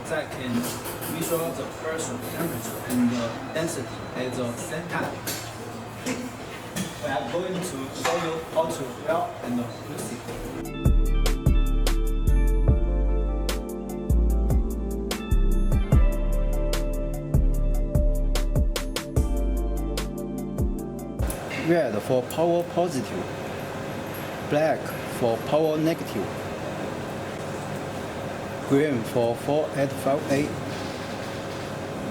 that can measure the pressure, temperature, and the density at the same time. We are going to show you how to weld and use it. Red for power positive, black for power negative, green for 485A,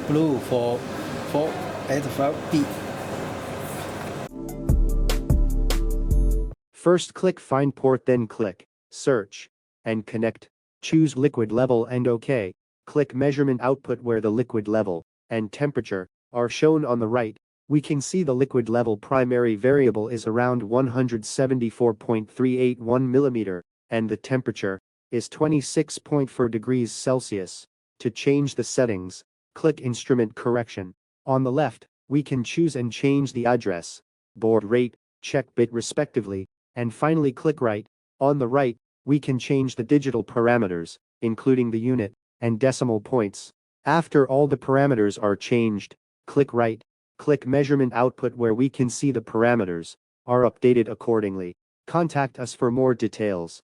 blue for 485B. First click Find Port, then click Search and Connect. Choose liquid level and OK. Click Measurement Output where the liquid level and temperature are shown on the right. We can see the liquid level primary variable is around 174.381 mm, and the temperature is 26.4 degrees Celsius. To change the settings, click Instrument Correction. On the left, we can choose and change the address, baud rate, check bit respectively, and finally click Right. On the right, we can change the digital parameters, including the unit and decimal points. After all the parameters are changed, click Right. Click Measurement Output where we can see the parameters are updated accordingly. Contact us for more details.